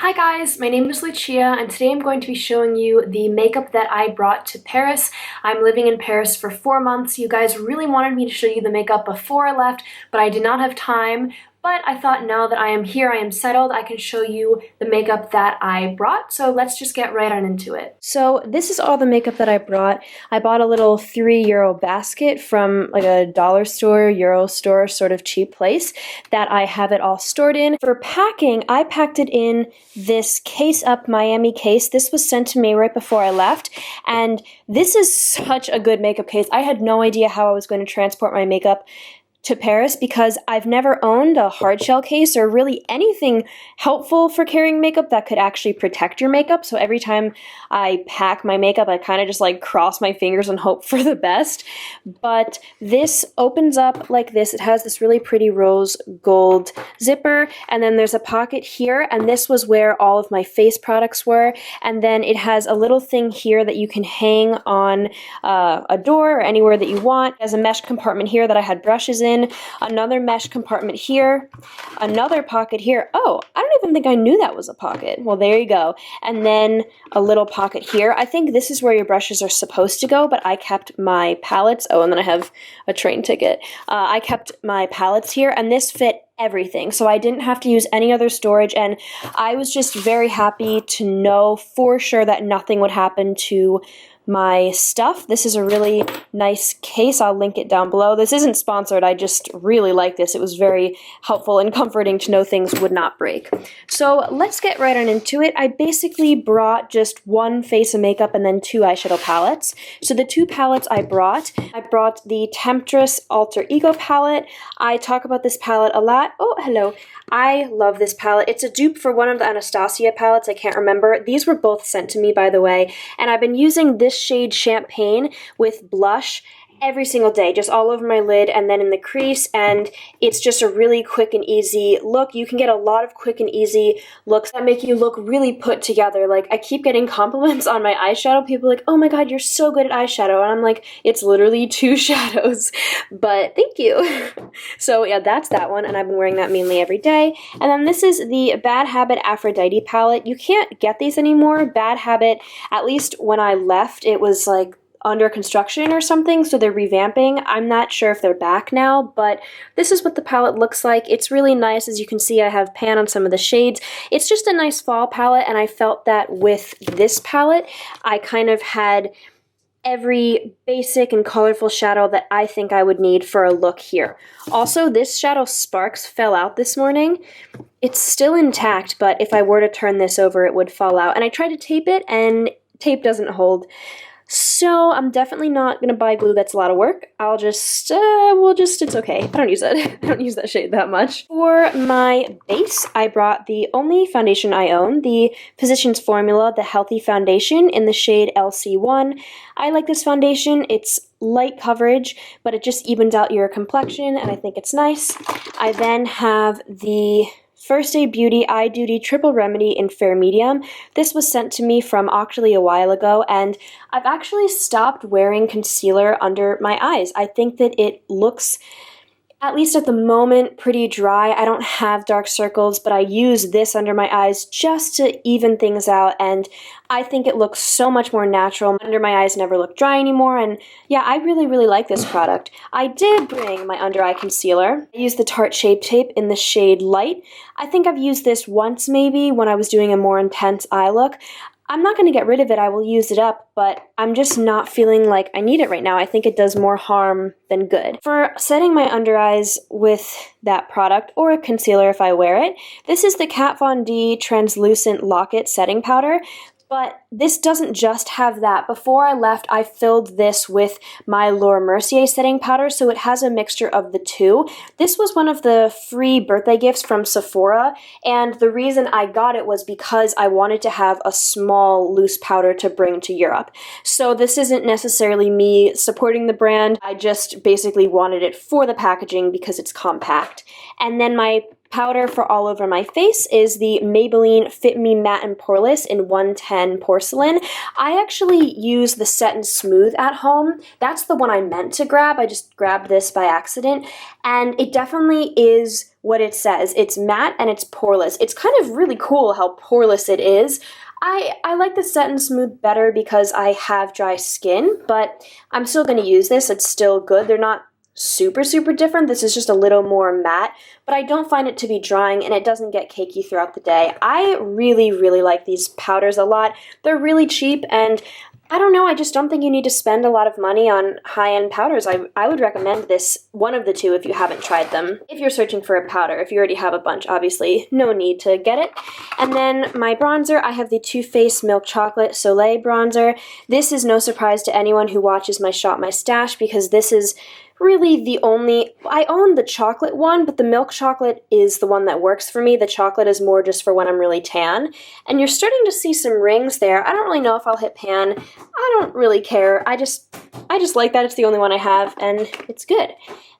Hi guys, my name is Lucia and today I'm going to be showing you the makeup that I brought to Paris. I'm living in Paris for 4 months. You guys really wanted me to show you the makeup before I left, but I did not have time. But I thought now that I am here, I am settled, I can show you the makeup that I brought. So let's just get right on into it. So this is all the makeup that I brought. I bought a little €3 basket from like a dollar store, Euro store sort of cheap place that I have it all stored in. For packing, I packed it in this Case Up Miami case. This was sent to me right before I left. And this is such a good makeup case. I had no idea how I was going to transport my makeup to Paris because I've never owned a hard shell case or really anything helpful for carrying makeup that could actually protect your makeup. So every time I pack my makeup, I kind of just like cross my fingers and hope for the best. But this opens up like this. It has this really pretty rose gold zipper, and then there's a pocket here, and this was where all of my face products were. And then it has a little thing here that you can hang on a door or anywhere that you want. There's a mesh compartment here that I had brushes in. Another mesh compartment here, another pocket here. Oh, I don't even think I knew that was a pocket. Well, there you go. And then a little pocket here. I think this is where your brushes are supposed to go, but I kept my palettes. Oh, and then I have a train ticket. I kept my palettes here, and this fit everything. So I didn't have to use any other storage, and I was just very happy to know for sure that nothing would happen to my stuff. This is a really nice case. I'll link it down below. This isn't sponsored. I just really like this. It was very helpful and comforting to know things would not break. So let's get right on into it. I basically brought just one face of makeup and then 2 eyeshadow palettes. So the 2 palettes I brought the Temptress Alter Ego palette. I talk about this palette a lot. Oh, hello. I love this palette. It's a dupe for one of the Anastasia palettes. I can't remember. These were both sent to me, by the way, and I've been using this shade Champagne with blush every single day, just all over my lid and then in the crease, and it's just a really quick and easy look. You can get a lot of quick and easy looks that make you look really put together. Like, I keep getting compliments on my eyeshadow. People are like, oh my god, you're so good at eyeshadow, and I'm like, it's literally 2 shadows, but thank you. So yeah, that's that one, and I've been wearing that mainly every day. And then this is the Bad Habit Aphrodite palette. You can't get these anymore. Bad Habit, at least when I left, it was like under construction or something, so they're revamping. I'm not sure if they're back now, but this is what the palette looks like. It's really nice. As you can see, I have pan on some of the shades. It's just a nice fall palette, and I felt that with this palette, I kind of had every basic and colorful shadow that I think I would need for a look here. Also, this shadow Sparks fell out this morning. It's still intact, but if I were to turn this over, it would fall out. And I tried to tape it, and tape doesn't hold. So I'm definitely not gonna buy glue. That's a lot of work. I'll just, it's okay. I don't use that. I don't use that shade that much. For my base, I brought the only foundation I own, the Physicians Formula, the Healthy Foundation in the shade LC1. I like this foundation. It's light coverage, but it just evens out your complexion, and I think it's nice. I then have the First Aid Beauty Eye Duty Triple Remedy in Fair Medium. This was sent to me from Octoly a while ago, and I've actually stopped wearing concealer under my eyes. I think that it looks, at least at the moment, pretty dry. I don't have dark circles, but I use this under my eyes just to even things out, and I think it looks so much more natural. Under my eyes never look dry anymore, and yeah, I really, really like this product. I did bring my under eye concealer. I used the Tarte Shape Tape in the shade Light. I think I've used this once maybe when I was doing a more intense eye look. I'm not going to get rid of it. I will use it up, but I'm just not feeling like I need it right now. I think it does more harm than good. For setting my under eyes with that product, or a concealer if I wear it, this is the Kat Von D Translucent Locket Setting Powder. But this doesn't just have that. Before I left, I filled this with my Laura Mercier setting powder, so it has a mixture of the two. This was one of the free birthday gifts from Sephora, and the reason I got it was because I wanted to have a small loose powder to bring to Europe. So this isn't necessarily me supporting the brand. I just basically wanted it for the packaging because it's compact. And then my powder for all over my face is the Maybelline Fit Me Matte and Poreless in 110 Porcelain. I actually use the Set and Smooth at home. That's the one I meant to grab. I just grabbed this by accident, and it definitely is what it says. It's matte and it's poreless. It's kind of really cool how poreless it is. I like the Set and Smooth better because I have dry skin, but I'm still going to use this. It's still good. They're not super different. This is just a little more matte, but I don't find it to be drying and it doesn't get cakey throughout the day. I really like these powders a lot. They're really cheap, and I don't know, I just don't think you need to spend a lot of money on high-end powders. I would recommend this, one of the two, if you haven't tried them. If you're searching for a powder, if you already have a bunch, obviously, no need to get it. And then my bronzer, I have the Too Faced Milk Chocolate Soleil bronzer. This is no surprise to anyone who watches my Shop My Stash because this is really the only, I own the chocolate one, but the milk chocolate is the one that works for me. The chocolate is more just for when I'm really tan. And you're starting to see some rings there. I don't really know if I'll hit pan. I don't really care. I just like that. It's the only one I have, and it's good.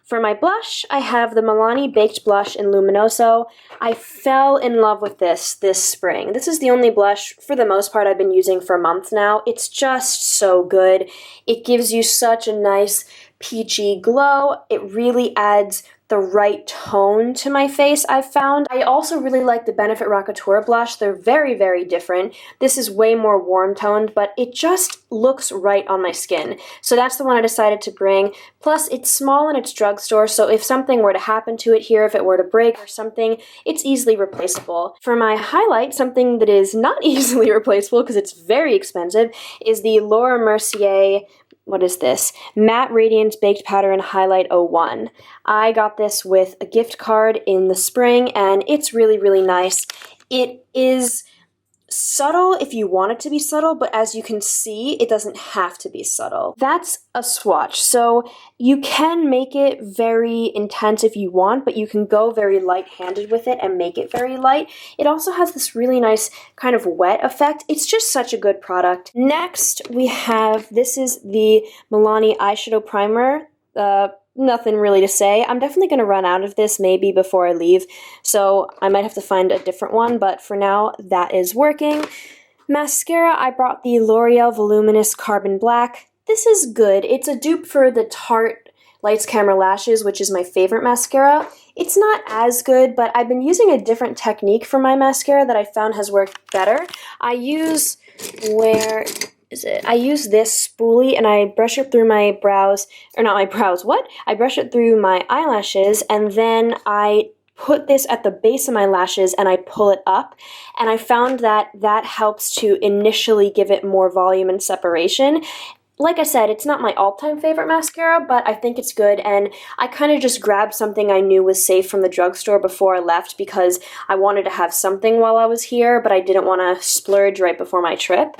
For my blush, I have the Milani Baked Blush in Luminoso. I fell in love with this spring. This is the only blush, for the most part, I've been using for months now. It's just so good. It gives you such a nice peachy glow. It really adds the right tone to my face, I've found. I also really like the Benefit Rockateur blush. They're very different. This is way more warm toned, but it just looks right on my skin. So that's the one I decided to bring. Plus, it's small and it's drugstore, so if something were to happen to it here, if it were to break or something, it's easily replaceable. For my highlight, something that is not easily replaceable because it's very expensive, is the Laura Mercier, what is this? Matte Radiance Baked Powder and Highlight 01. I got this with a gift card in the spring, and it's really nice. It is subtle if you want it to be subtle, but as you can see, it doesn't have to be subtle. That's a swatch, so you can make it very intense if you want, but you can go very light-handed with it and make it very light. It also has this really nice kind of wet effect. It's just such a good product. Next, we have, this is the Milani Eyeshadow Primer. Nothing really to say. I'm definitely going to run out of this maybe before I leave, so I might have to find a different one, but for now, that is working. Mascara, I brought the L'Oreal Voluminous Carbon Black. This is good. It's a dupe for the Tarte Lights Camera Lashes, which is my favorite mascara. It's not as good, but I've been using a different technique for my mascara that I found has worked better. I use, where is it? I use this spoolie and I brush it through my brows, or not my brows, what? I brush it through my eyelashes, and then I put this at the base of my lashes and I pull it up, and I found that that helps to initially give it more volume and separation. Like I said, it's not my all-time favorite mascara, but I think it's good, and I kind of just grabbed something I knew was safe from the drugstore before I left because I wanted to have something while I was here, but I didn't want to splurge right before my trip.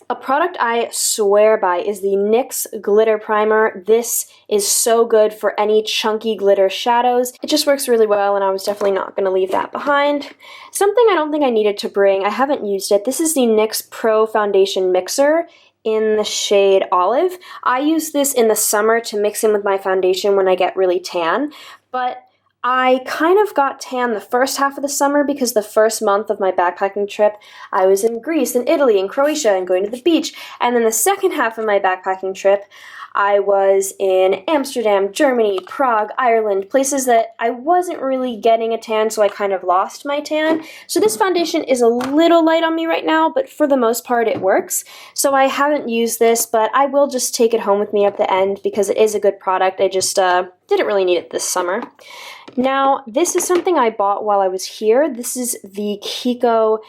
A product I swear by is the NYX Glitter Primer. This is so good for any chunky glitter shadows. It just works really well, and I was definitely not going to leave that behind. Something I don't think I needed to bring, I haven't used it. This is the NYX Pro Foundation Mixer in the shade Olive. I use this in the summer to mix in with my foundation when I get really tan, but I kind of got tan the first half of the summer because the first month of my backpacking trip, I was in Greece and Italy and Croatia and going to the beach. And then the second half of my backpacking trip, I was in Amsterdam, Germany, Prague, Ireland, places that I wasn't really getting a tan, so I kind of lost my tan. So this foundation is a little light on me right now, but for the most part it works. So I haven't used this, but I will just take it home with me at the end because it is a good product. I just didn't really need it this summer. Now, this is something I bought while I was here. This is the Kiko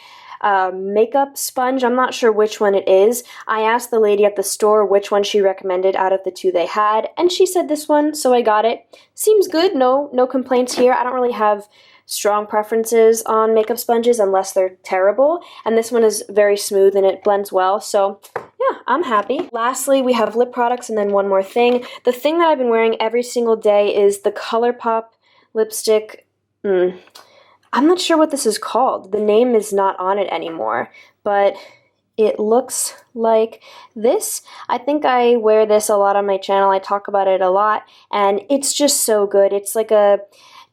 makeup sponge. I'm not sure which one it is. I asked the lady at the store which one she recommended out of the two they had, and she said this one, so I got it. Seems good. No complaints here. I don't really have strong preferences on makeup sponges unless they're terrible, and this one is very smooth and it blends well, so yeah, I'm happy. Lastly, we have lip products and then one more thing. The thing that I've been wearing every single day is the ColourPop lipstick. I'm not sure what this is called. The name is not on it anymore, but it looks like this. I think I wear this a lot on my channel. I talk about it a lot, and it's just so good. It's like a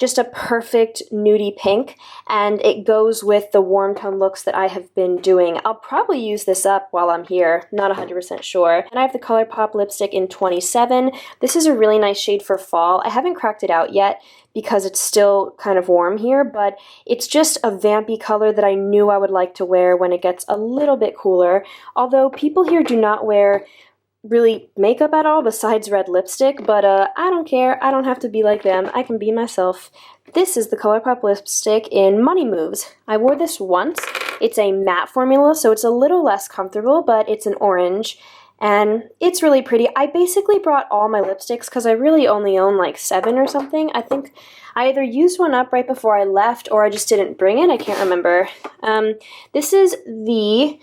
just a perfect nudie pink, and it goes with the warm tone looks that I have been doing. I'll probably use this up while I'm here, not 100% sure. And I have the ColourPop lipstick in 27. This is a really nice shade for fall. I haven't cracked it out yet because it's still kind of warm here, but it's just a vampy color that I knew I would like to wear when it gets a little bit cooler. Although people here do not wear really makeup at all besides red lipstick, but I don't care. I don't have to be like them. I can be myself. This is the ColourPop lipstick in Money Moves. I wore this once. It's a matte formula, so it's a little less comfortable, but it's an orange, and it's really pretty. I basically brought all my lipsticks because I really only own like 7 or something. I think I either used one up right before I left or I just didn't bring it. I can't remember. This is the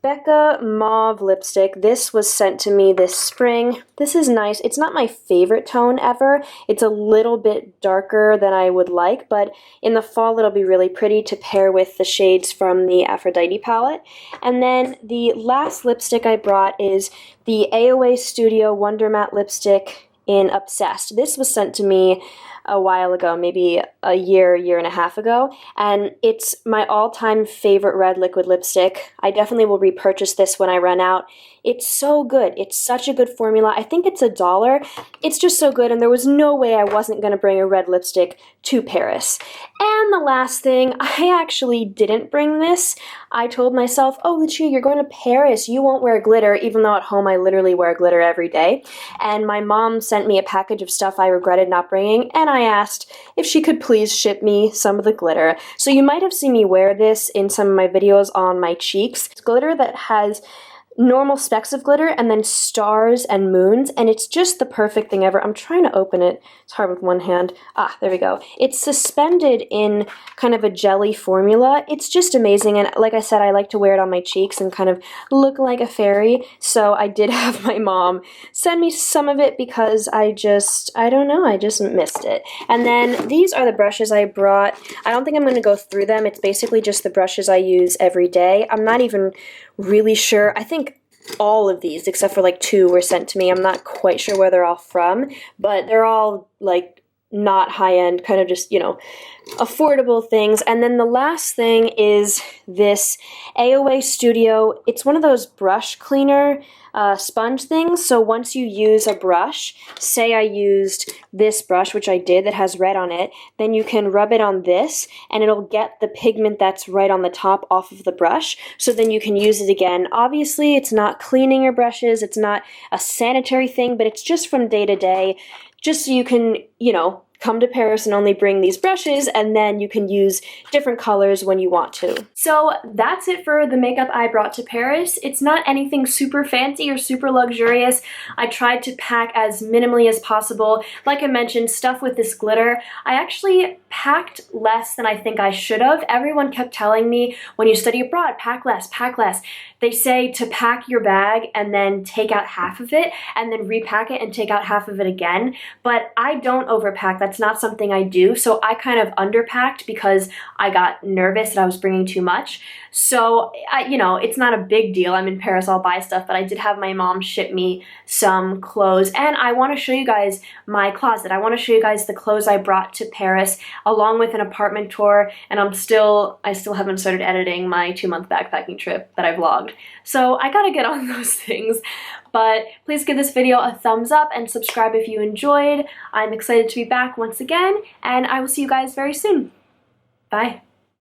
Becca Mauve lipstick. This was sent to me this spring. This is nice. It's not my favorite tone ever. It's a little bit darker than I would like, but in the fall it'll be really pretty to pair with the shades from the Aphrodite palette. And then the last lipstick I brought is the AOA Studio Wonder Matte lipstick in Obsessed. This was sent to me a while ago, maybe a year and a half ago, and it's my all-time favorite red liquid lipstick. I definitely will repurchase this when I run out. It's so good. It's such a good formula. I think it's $1. It's just so good, and there was no way I wasn't going to bring a red lipstick to Paris. And the last thing, I actually didn't bring this. I told myself, oh, Lucia, you're going to Paris. You won't wear glitter, even though at home I literally wear glitter every day. And my mom sent me a package of stuff I regretted not bringing, and I asked if she could please ship me some of the glitter. So you might have seen me wear this in some of my videos on my cheeks. It's glitter that has normal specks of glitter and then stars and moons, and it's just the perfect thing ever. I'm trying to open it. It's hard with one hand. Ah, there we go. It's suspended in kind of a jelly formula. It's just amazing, and like I said, I like to wear it on my cheeks and kind of look like a fairy, so I did have my mom send me some of it because I don't know, I just missed it. And then these are the brushes I brought. I don't think I'm going to go through them. It's basically just the brushes I use every day. I'm not even really sure. I think all of these, except for like 2, were sent to me. I'm not quite sure where they're all from, but they're all like not high-end, kind of just, you know, affordable things. And then the last thing is this AOA Studio. It's one of those brush cleaner sponge things. So once you use a brush, say I used this brush, which I did, that has red on it, then you can rub it on this and it'll get the pigment that's right on the top off of the brush, so then you can use it again. Obviously, it's not cleaning your brushes, it's not a sanitary thing, but it's just from day to day, just so you can, you know, come to Paris and only bring these brushes, and then you can use different colors when you want to. So that's it for the makeup I brought to Paris. It's not anything super fancy or super luxurious. I tried to pack as minimally as possible. Like I mentioned, stuff with this glitter. I actually packed less than I think I should have. Everyone kept telling me, when you study abroad, pack less, pack less. They say to pack your bag and then take out half of it and then repack it and take out half of it again. But I don't overpack. That's not something I do. So I kind of underpacked because I got nervous that I was bringing too much. So, you know, it's not a big deal. I'm in Paris, I'll buy stuff, but I did have my mom ship me some clothes. And I want to show you guys my closet. I want to show you guys the clothes I brought to Paris, along with an apartment tour. And I still haven't started editing my 2-month backpacking trip that I vlogged. So I gotta get on those things. But please give this video a thumbs up and subscribe if you enjoyed. I'm excited to be back once again, and I will see you guys very soon. Bye.